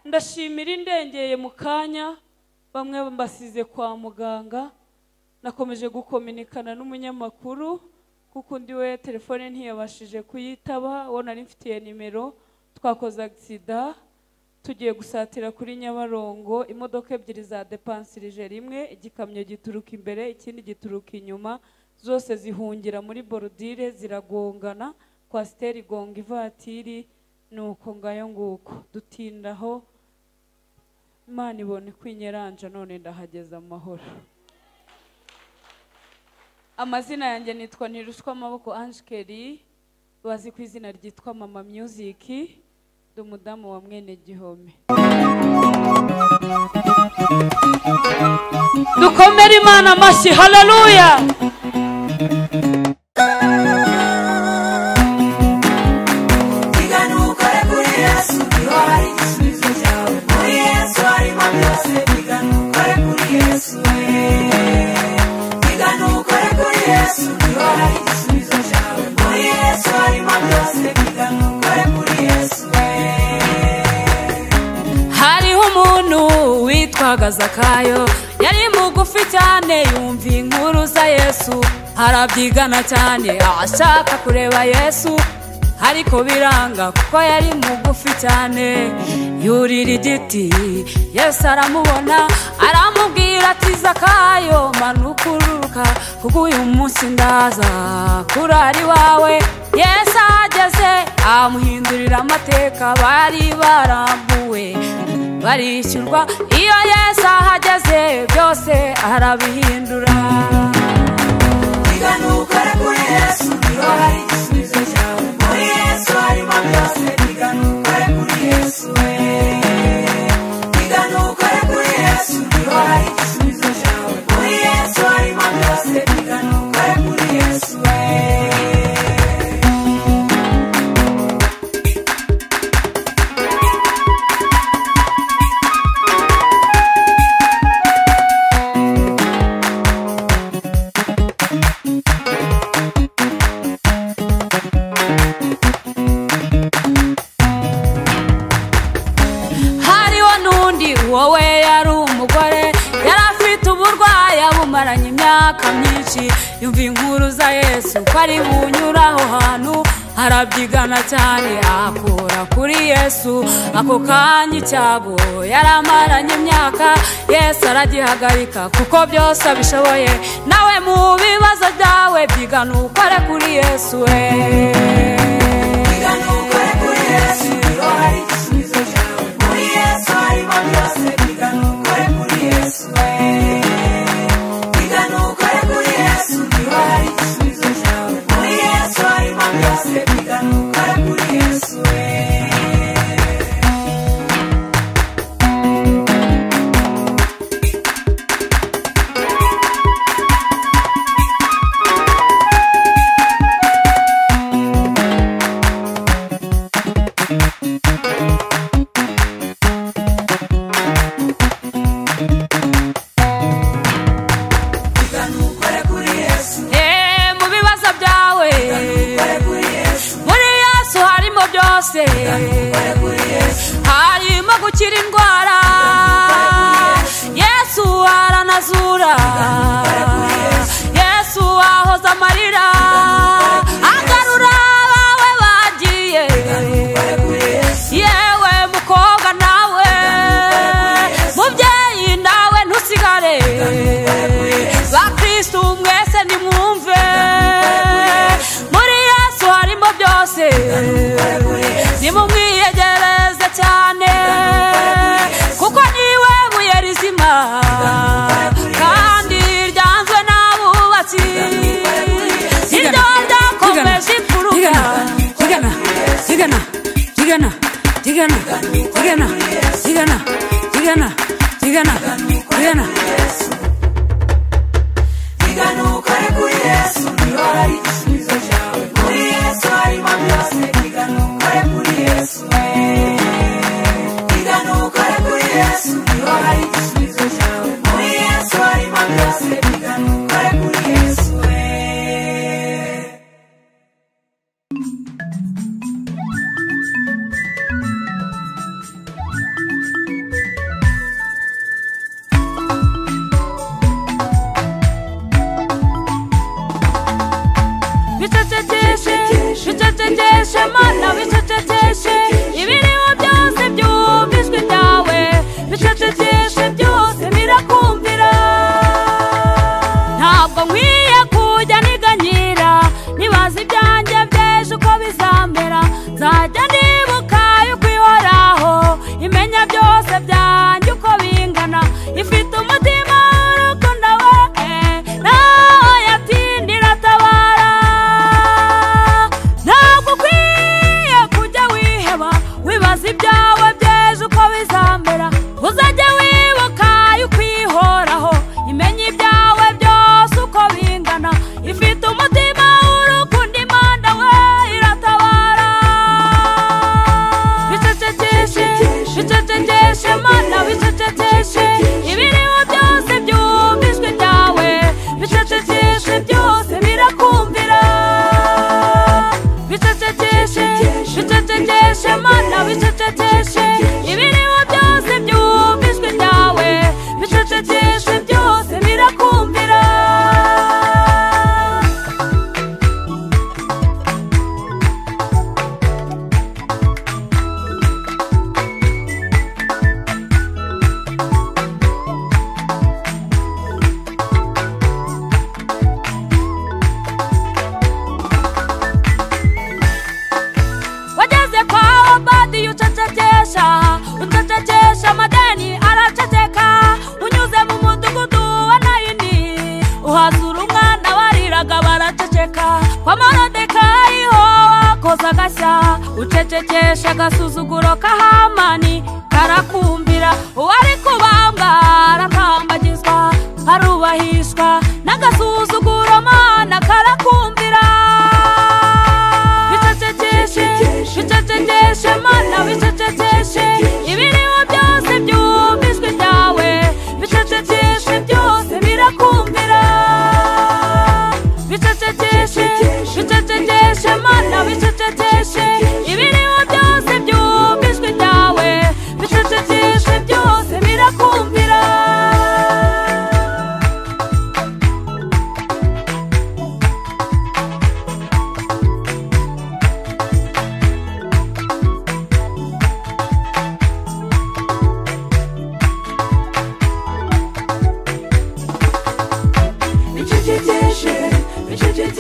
ndashimira indengeye mu kanya bamwe mbasize kwa muganga nakomeje gukominikana n'umunyamakuru kuko ndi we telefone ntiyabashije kuyitaba wo nari mfitiye nimero twakoze accident tugiye gusatira kuri Nyabarongo imodoka ebyiri za depansirije rimwe igikamyo gituruka imbere ikindi gituruka inyuma zose zihungira muri borudire ziragongana kwa steri gonga ivatiri nuko ngayo nguko dutindaho Imana ibone kwinyeranja none ndahageza amahoro. Amazina yanjye nitwa Ntirushwa Amaboko Ange Kelly bazi ku izina ryitwa Mama Music ndi umudamu wa mwene Gihome. Dukomere Imana amashyi haleluya. Hariho umuntu witwaga Zakayo yari mugufi cyane yumva inkuru za Yesu arabyigana cyane ashaka kureba Yesu ariko biranga kuko yari mugufi cyane yurira igiti Yesu aramubona aramubwira ati Zakayo manuka ururuka kuko uyu munsi ndaza kurari wawe. Yesu ageze amuhindurira amateka bari barambuwe barishyurwa iyo Yesu ahageze byose arabihindura. Iganukore kuri Yesu niho hari igisubizo cyawe muri Yesu harimo byose. Iganukore kuri Yesu iganukore kuri Yesu niho hari igisubizo cyawe muri Yesu harimo byose. Iganukore kuri Yesu wowe yari umugore yari afite uburwayi abumaranye imyaka myinshi yumva inkuru za Yesu ko ari bunyuraho hantu arabyigana cyane akora kuri Yesu ako kanya icyabo yaramaranye imyaka Yesu aragihagarika kuko byose abishoboye nawe mu bibazo byawe byigana ukore kuri Yesu byigana ukore kuri Yesu hari igisubizo cyawe muri Yesu harimo byose. Byigana ukore kuri Yesu byigana ukore kuri Yesu niho hari igisubizo cyawe muri Yesu harimo byose. Byigana ukore kuri Yesu harimo gukira indwara Yesu aranazura Yesu ahoza amarira agarura abawe bagiye yewe mukobwa nawe mubyeyi nawe ntusigare ba Kristo mwese nimwumve muri Yesu harimo byose nimumwiyegereze cyane kuko niwe buye rizima kandi ryanzwe n'abubatsi iryo ryakomeje imfuruka. Byigana byigana byigana byigana byigana byigana byigana byigana byigana byigana ukore kuri Yesu niho hari igisubizo cyawe muri Yesu harimo byose. Byigana ukore kuri Yesu byigana ukore kuri Yesu niho hari igisubizo cyawe muri Yesu harimo byose. Byigana ukore kuri Yesu wibaza ibyawe by'ejo uko bizamera uzajya wibuka yuko ihoraho imenya ibyawe byose uko bingana ifite umutima w'urukundo Imana we iratabara bicecekeshe bicecekeshe Mana bicecekeshe ibiriho byose byumva ijwi ryawe bicecekeshe byose birakumvira bicecekeshe bicecekeshe Mana bicecekeshe ibiriho byose byumva ijwi ryawe bicecekeshe byose birakumvira wageze kwa Obadi ucecekesha amadeni araceceka unyuze mu mudugudu wa Nayini uhazura umwana wariraga baraceceka kwa Morodekayi ho wakoze agashya ucecekesha agasuzuguro ka Hamani karakumvira uwari kubambwa aratambagizwa arubahishwa n'agasuzuguro Mana karakumvira bicecekeshe bicecekeshe Mana bicecekeshe ibiriho byose byumva ijwi ryawe bicecekeshe byose birakumvira bicecekeshe bicecekeshe Mana bicecekeshe ibiriho byose byumva ijwi ryawe bicecekeshe byose birakumvira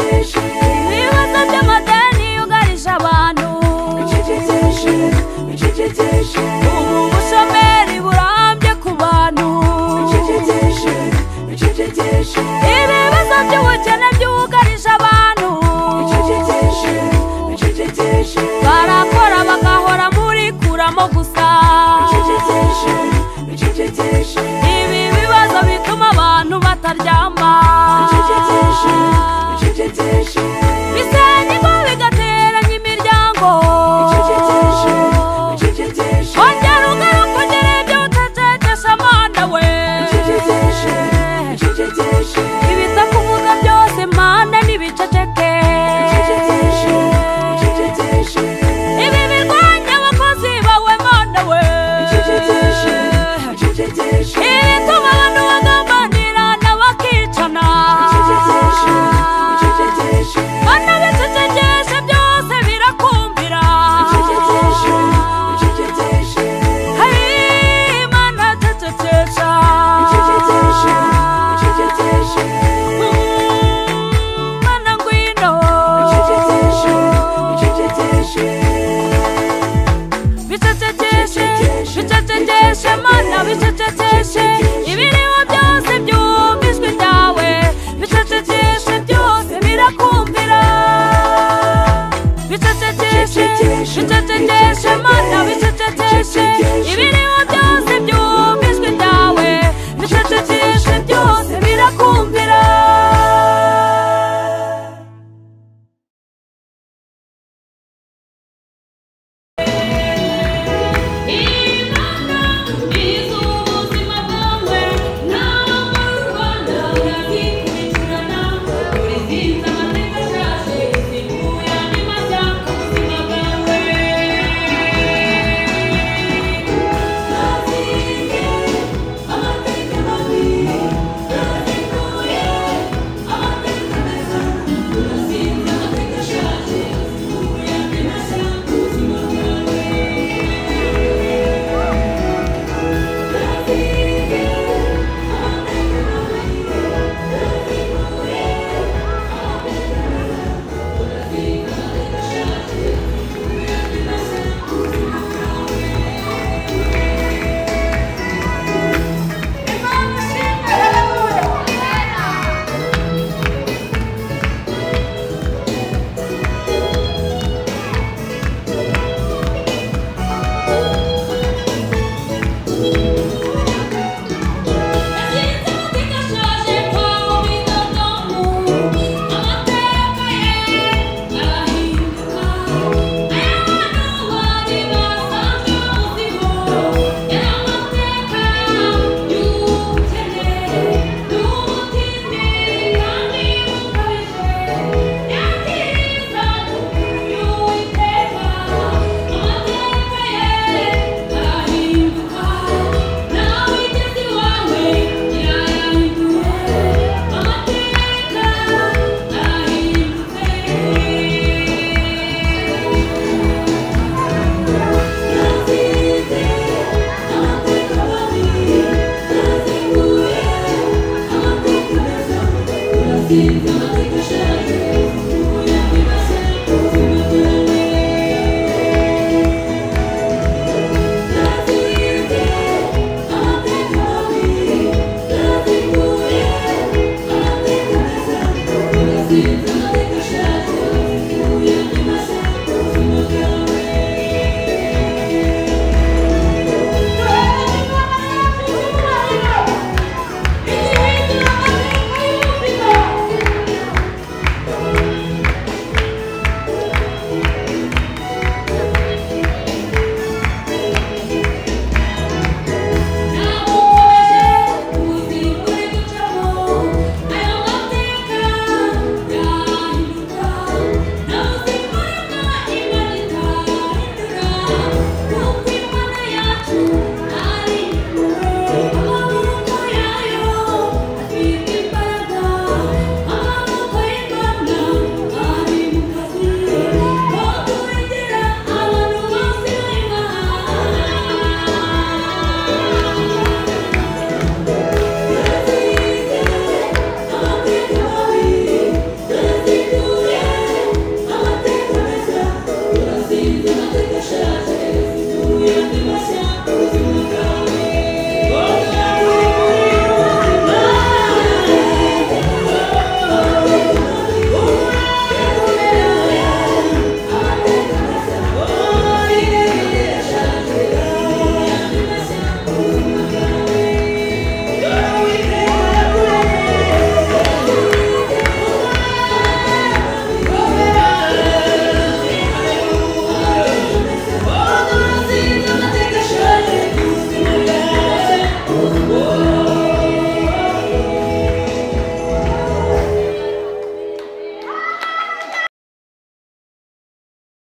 ibibazo by'amadeni yugarije abantu ubushomeri burambye ku bantu ibibazo by'ubukene byugarije abantu barakora bagahora muri kuramo gusa ibi bibazo bituma abantu bataryama bisenya ingo bigateranya imiryango ongera ugaruka ugire ibyo ucecekesha Mana we ibitakuvuga byose Mana nibiceceke ibi birwanya abakozi bawe Mana we ibituma abantu bagambanirana bakicana Mana bicecekeshe byose birakumvira hey Mana cecekesha Mana ngwino bicecekeshe bicecekeshe Mana bicecekeshe ibiriho byose byumva ijwi ryawe bicecekeshe byose birakumvira bicecekeshe bicecekeshe